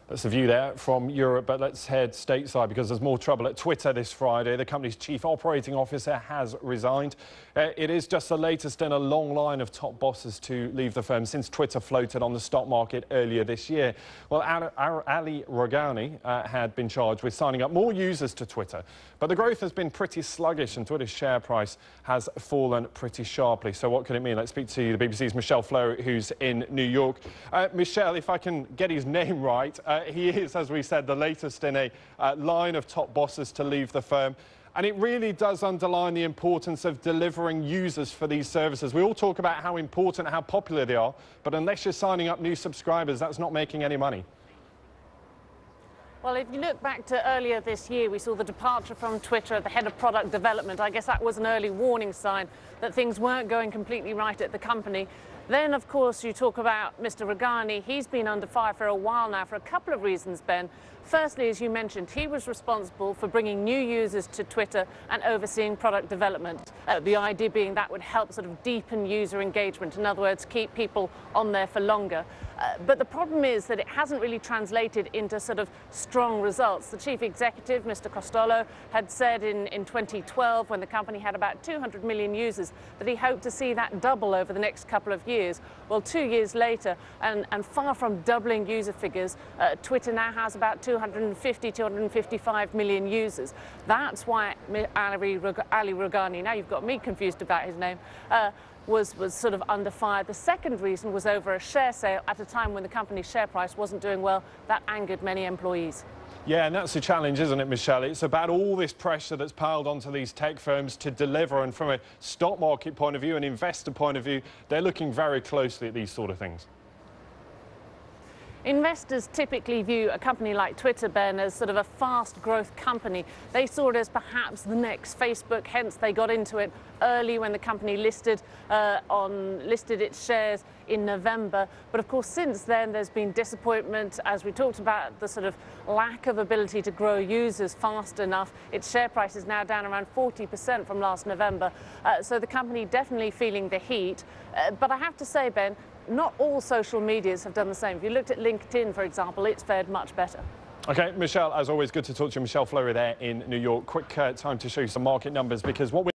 That's the view there from Europe, but let's head stateside because there's more trouble at Twitter this Friday. The company's chief operating officer has resigned. It is just the latest in a long line of top bosses to leave the firm since Twitter floated on the stock market earlier this year. Well, Ali Rogani had been charged with signing up more users to Twitter, but the growth has been pretty sluggish and Twitter's share price has fallen pretty sharply. So what could it mean? Let's speak to the BBC's Michelle Fleury, who's in New York. Michelle, if I can get his name right, he is, as we said, the latest in a line of top bosses to leave the firm. And it really does underline the importance of delivering users for these services. We all talk about how important, how popular they are, but unless you're signing up new subscribers, that's not making any money. Well, if you look back to earlier this year, we saw the departure from Twitter at the head of product development. I guess that was an early warning sign that things weren't going completely right at the company. Then, of course, you talk about Mr. Rogani. He's been under fire for a while now for a couple of reasons, Ben. Firstly, as you mentioned, he was responsible for bringing new users to Twitter and overseeing product development. The idea being that would help sort of deepen user engagement. In other words, keep people on there for longer. But the problem is that it hasn't really translated into sort of strong results. The chief executive, Mr. Costello, had said in 2012, when the company had about 200 million users, that he hoped to see that double over the next couple of years. Well, 2 years later, and far from doubling user figures, Twitter now has about 255 million users. That's why Ali Rogani, now you've got me confused about his name, was sort of under fire. The second reason was over a share sale at a time when the company's share price wasn't doing well. That angered many employees. Yeah, and that's the challenge, isn't it, Michelle? It's about all this pressure that's piled onto these tech firms to deliver, and from a stock market point of view, an investor point of view, they're looking very closely at these sort of things. Investors typically view a company like Twitter, Ben, as sort of a fast growth company. They saw it as perhaps the next Facebook, hence they got into it early when the company listed its shares in November. But of course, since then, there's been disappointment, as we talked about, the sort of lack of ability to grow users fast enough. Its share price is now down around 40% from last November. So the company definitely feeling the heat. But I have to say, Ben, not all social medias have done the same. If you looked at LinkedIn, for example, it's fared much better. OK, Michelle, as always, good to talk to you. Michelle Fleury there in New York. Quick time to show you some market numbers, because what we